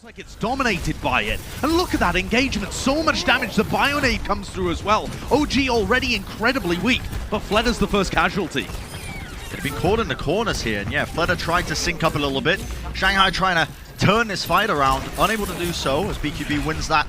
like it's dominated by it. And look at that engagement, so much damage. The Bionade comes through as well. OG already incredibly weak, but Fledder's the first casualty. They've been caught in the corners here, and yeah, Fledder tried to sync up a little bit. Shanghai trying to turn this fight around, unable to do so as BQB wins that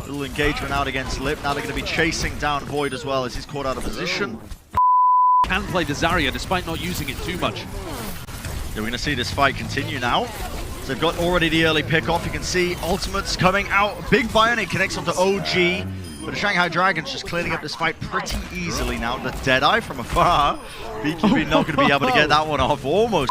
little engagement out against Lip. Now they're going to be chasing down Void as well as he's caught out of position. Can play the Zarya despite not using it too much. We're going to see this fight continue now. So they've got already the early pick off. You can see ultimates coming out. Big Bionade connects onto OG. But the Shanghai Dragons just cleaning up this fight pretty easily now. The Deadeye from afar. BQB not going to be able to get that one off. Almost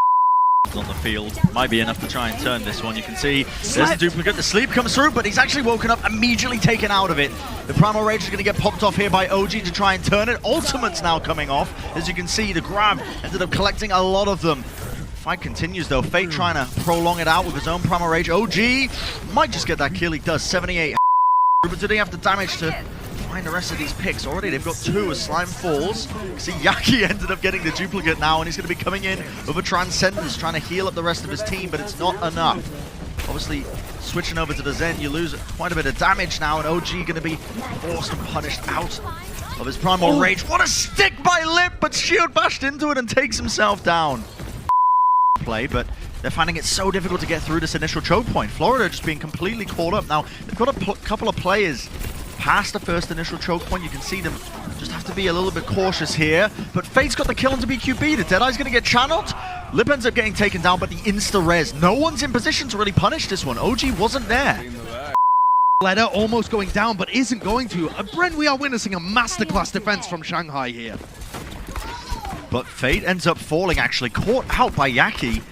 on the field. Might be enough to try and turn this one. You can see there's the duplicate. The sleep comes through, but he's actually woken up, immediately taken out of it. The Primal Rage is going to get popped off here by OG to try and turn it. Ultimate's now coming off. As you can see, the grab ended up collecting a lot of them. Fight continues though. Fate trying to prolong it out with his own Primal Rage. OG might just get that kill. He does. 78. But do they have the damage to find the rest of these picks? Already they've got two as Slime falls. You see Yaki ended up getting the duplicate now, and he's going to be coming in with a Transcendence, trying to heal up the rest of his team, but it's not enough. Obviously, switching over to the Zen, you lose quite a bit of damage now, and OG going to be forced and punished out of his Primal Rage. What a stick by Lip, but Shield bashed into it and takes himself down. Play, but they're finding it so difficult to get through this initial choke point. Florida just being completely caught up. Now, they've got a couple of players past the first initial choke point. You can see them just have to be a little bit cautious here. But Fate's got the kill onto BQB. The Deadeye's going to get channeled. Lip ends up getting taken down, but the insta-res. No one's in position to really punish this one. OG wasn't there. Fledder almost going down, but isn't going to. Brent, we are witnessing a masterclass defense from Shanghai here. But Fate ends up falling, actually, caught out by Yaki.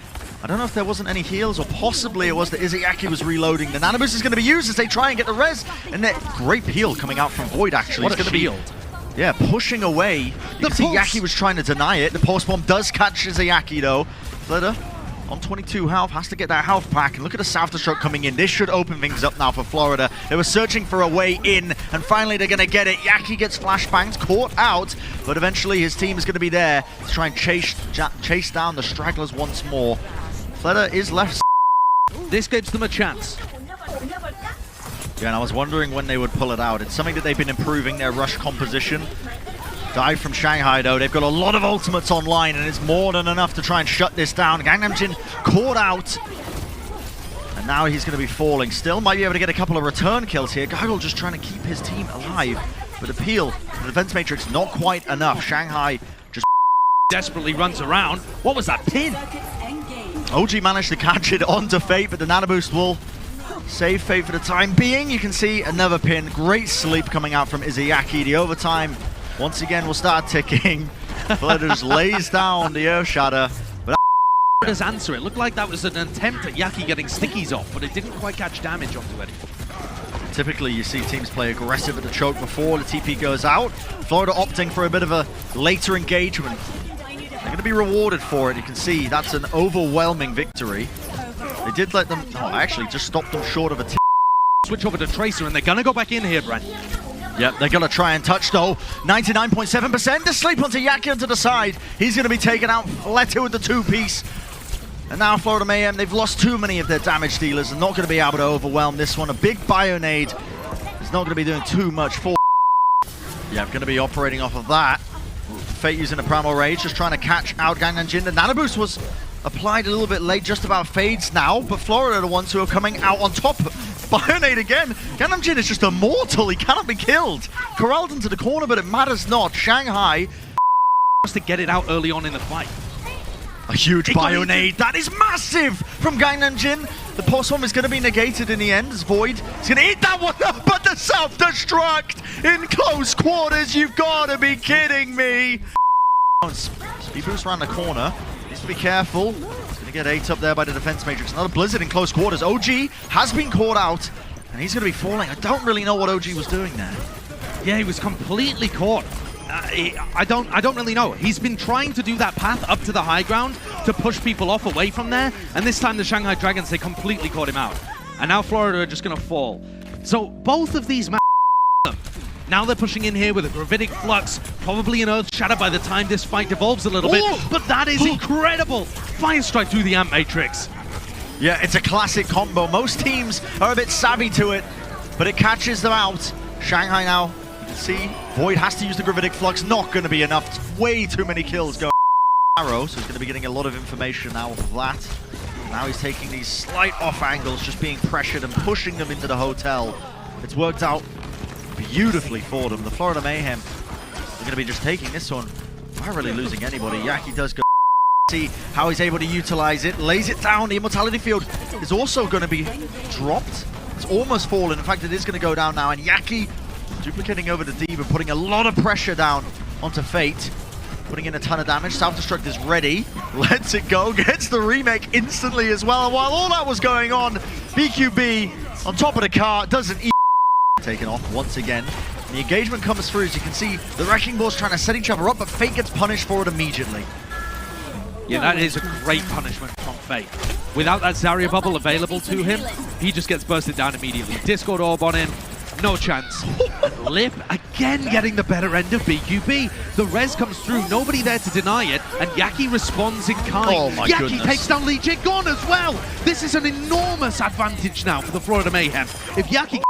I don't know if there wasn't any heals, or possibly it was that Izayaki was reloading. The Nanoboost is going to be used as they try and get the res. And that great heal coming out from Void, actually. What a shield. Yeah, pushing away. You can see Yaki was trying to deny it. The Pulse Bomb does catch Izayaki, though. Fledder on 22 health, has to get that health back. And look at the Self-Destruct coming in. This should open things up now for Florida. They were searching for a way in, and finally they're going to get it. Yaki gets flashbanged, caught out, but eventually his team is going to be there to try and chase down the stragglers once more. Fledder is left. This gives them a chance. Yeah, and I was wondering when they would pull it out. It's something that they've been improving, their rush composition. Dive from Shanghai, though. They've got a lot of ultimates online, and it's more than enough to try and shut this down. Gangnam Jin caught out, and now he's going to be falling. Still might be able to get a couple of return kills here. Geigle just trying to keep his team alive. But Appeal, the defense matrix, not quite enough. Shanghai just desperately runs around. What was that pin? OG managed to catch it onto Fate, but the Nanoboost will save Fate for the time being. You can see another pin. Great sleep coming out from Izayaki. The overtime once again will start ticking. Fledder just lays down the Earth Shatter. But Fledder's answer, it looked like that was an attempt at Yaki getting stickies off, but it didn't quite catch damage onto it. Typically, you see teams play aggressive at the choke before the TP goes out. Florida opting for a bit of a later engagement. They're going to be rewarded for it. You can see that's an overwhelming victory. They did let them, actually just stopped them short of a switch over to Tracer, and they're going to go back in here, Brent. Yep, they're going to try and touch, though. 99.7%. The sleep onto Yaki onto the side. He's going to be taken out. Letter with the two-piece. And now Florida Mayhem, they've lost too many of their damage dealers and not going to be able to overwhelm this one. A big Bionade is not going to be doing too much for. Yeah, I'm going to be operating off of that. Fate using a Primal Rage, just trying to catch out Gangnam Jin. The Nanoboost was applied a little bit late, just about fades now, but Florida are the ones who are coming out on top. Bionade again. Gangnam Jin is just immortal. He cannot be killed. Corralled into the corner, but it matters not. Shanghai has to get it out early on in the fight. A huge Bionade. That is massive from Gangnam Jin. The Pulse Bomb is going to be negated in the end as Void is going to eat that one up, but the Self-Destruct in close quarters. You've got to be kidding me. Speed boost around the corner. Needs to be careful. He's going to get ate up there by the defense matrix. Another Blizzard in close quarters. OG has been caught out, and he's going to be falling. I don't really know what OG was doing there. Yeah, he was completely caught. I don't really know. He's been trying to do that path up to the high ground to push people off away from there, and this time the Shanghai Dragons, they completely caught him out. And now Florida are just going to fall. So both of these now they're pushing in here with a Gravitic Flux, probably an Earth Shatter by the time this fight devolves a little bit, but that is incredible! Fire Strike through the Amp Matrix. Yeah, it's a classic combo. Most teams are a bit savvy to it, but it catches them out. Shanghai now, you can see, Void has to use the Gravitic Flux. Not going to be enough. It's way too many kills going. Arrow, so he's going to be getting a lot of information out of that. Now he's taking these slight off angles, just being pressured and pushing them into the hotel. It's worked out beautifully for them. The Florida Mayhem are going to be just taking this one. Not really losing anybody. Yaki does go. See how he's able to utilize it, lays it down. The Immortality Field is also going to be dropped. It's almost fallen. In fact, it is going to go down now. And Yaki duplicating over the Diva, putting a lot of pressure down onto Fate. Putting in a ton of damage. Self-destruct is ready. Lets it go. Gets the remake instantly as well. And while all that was going on, BQB on top of the car doesn't even taken off once again. The engagement comes through. As you can see, the Wrecking Ball's trying to set each other up, but Fate gets punished for it immediately. Yeah, that is a great punishment from Fate. Without that Zarya bubble available to him, he just gets bursted down immediately. Discord Orb on him. No chance. And Lip again getting the better end of BQB. The res comes through, nobody there to deny it, and Yaki responds in kind. Oh my Yaki goodness. takes down Lee Jin Gon as well. This is an enormous advantage now for the Florida Mayhem. If Yaki...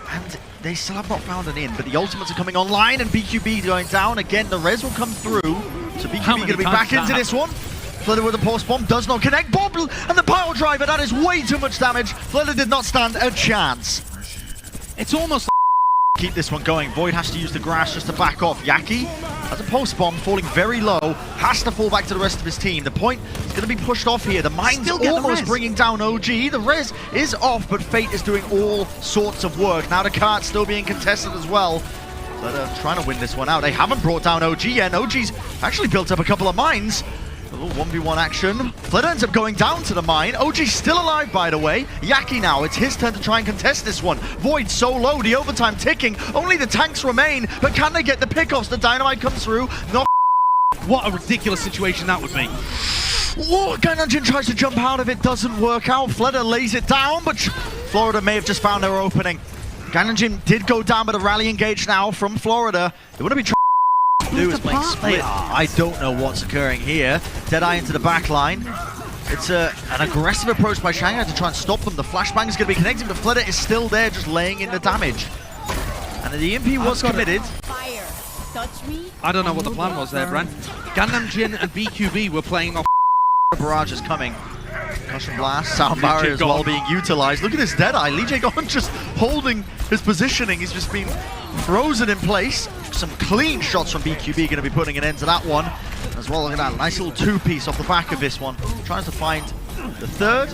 And they still have not found an in, but the ultimates are coming online and BQB going down. Again, the res will come through. So BQB going to be back into this one. Flutter with a pulse bomb, does not connect. Bobble and the pile driver, that is way too much damage. Flutter did not stand a chance. It's almost Keep this one going. Void has to use the grass just to back off. Yaki has a pulse bomb falling very low, has to fall back to the rest of his team. The point is going to be pushed off here. The mine's almost bringing down OG. The res is off, but Fate is doing all sorts of work. Now the cart's still being contested as well. But trying to win this one out. They haven't brought down OG yet. OG's actually built up a couple of mines. A little 1v1 action. Flood ends up going down to the mine. OG's still alive, by the way. Yaki now, it's his turn to try and contest this one. Void so low, the overtime ticking. Only the tanks remain, but can they get the pickoffs? The dynamite comes through. No. what a ridiculous situation that would be. Oh, Gananjin tries to jump out of it, doesn't work out. Fleder lays it down, but Florida may have just found their opening. Gananjin did go down, but a rally engage now from Florida. They want to be trying to do is playing split. I don't know what's occurring here. Deadeye into the back line. It's an aggressive approach by Shanghai to try and stop them. The flashbang is going to be connecting, but Fleder is still there, just laying in the damage. And the EMP was committed. I don't know what the plan was there, Brent. Gananjin and BQB were playing off. Barrage is coming. Concussion blast, sound barrier as well being utilized. Look at this Deadeye. Lee Jae Gon just holding his positioning. He's just been frozen in place. Some clean shots from BQB going to be putting an end to that one. As well, look at that nice little two-piece off the back of this one. Tries to find the third.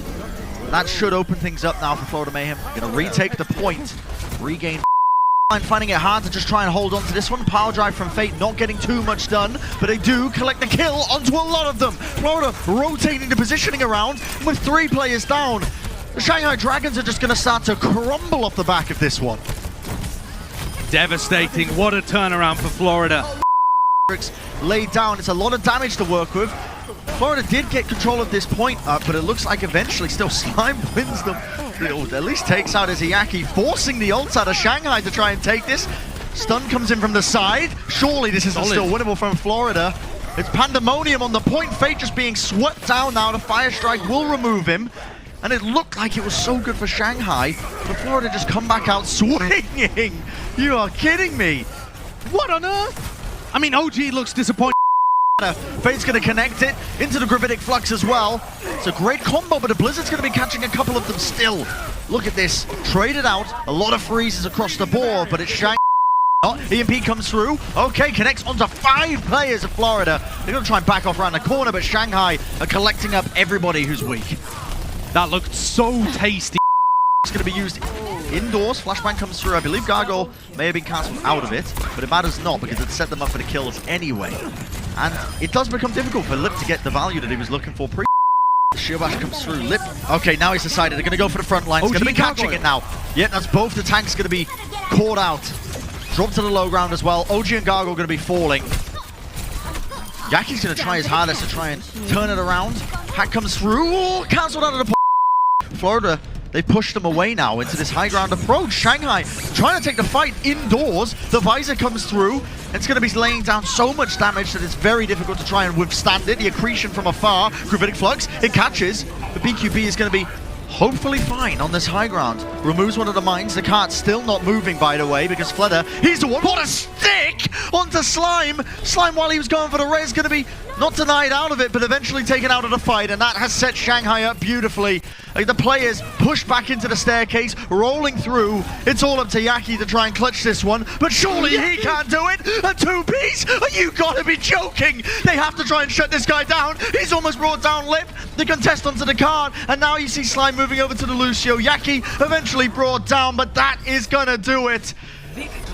That should open things up now for Florida Mayhem. Going to retake the point. Regain. Finding it hard to just try and hold on to this one. Power drive from Fate, not getting too much done, but they do collect the kill onto a lot of them. Florida rotating the positioning around with 3 players down. The Shanghai Dragons are just going to start to crumble off the back of this one. Devastating. What a turnaround for Florida. Laid down. It's a lot of damage to work with. Florida did get control of this point, but it looks like eventually still Slime wins them. At least takes out Izayaki, forcing the ult out of Shanghai to try and take this. Stun comes in from the side. Surely this isn't still winnable from Florida. It's pandemonium on the point. Fate just being swept down now. The Fire Strike will remove him. And it looked like it was so good for Shanghai, but Florida just come back out swinging. You are kidding me. What on earth? I mean, OG looks disappointed. Fate's going to connect it into the Gravitic Flux as well. It's a great combo, but the Blizzard's going to be catching a couple of them still. Look at this. Traded out. A lot of freezes across the board, but it's Shanghai. EMP comes through. Okay, connects onto 5 players of Florida. They're going to try and back off around the corner, but Shanghai are collecting up everybody who's weak. That looked so tasty. It's going to be used indoors. Flashbang comes through. I believe Gargoyle may have been cancelled out of it, but it matters not because it set them up for the kills anyway. And it does become difficult for Lip to get the value that he was looking for pre. Shiobash comes through. Lip. Okay, now he's decided they're going to go for the front line. It's going to be catching it now. Yep, that's both the tanks going to be caught out. Drop to the low ground as well. OG and Gargoyle going to be falling. Yaki's going to try his hardest to try and turn it around. Hack comes through. Ooh, cancelled out of the Florida They pushed them away now into this high ground approach. Shanghai trying to take the fight indoors. The visor comes through. It's going to be laying down so much damage that it's very difficult to try and withstand it. The accretion from afar, Gravitic Flux, it catches. The BQB is going to be hopefully fine on this high ground. Removes one of the mines. The cart's still not moving, by the way, because Fleder, he's the one. What a stick onto Slime! Slime, while he was going for the res, going to be not denied out of it, but eventually taken out of the fight, and that has set Shanghai up beautifully. Like, the players push back into the staircase, rolling through. It's all up to Yaki to try and clutch this one, but surely he can't do it! A two-piece? You gotta be joking! They have to try and shut this guy down. He's almost brought down Lip, the contest onto the card, and now you see Slime moving over to the Lucio. Yaki eventually brought down, but that is gonna do it.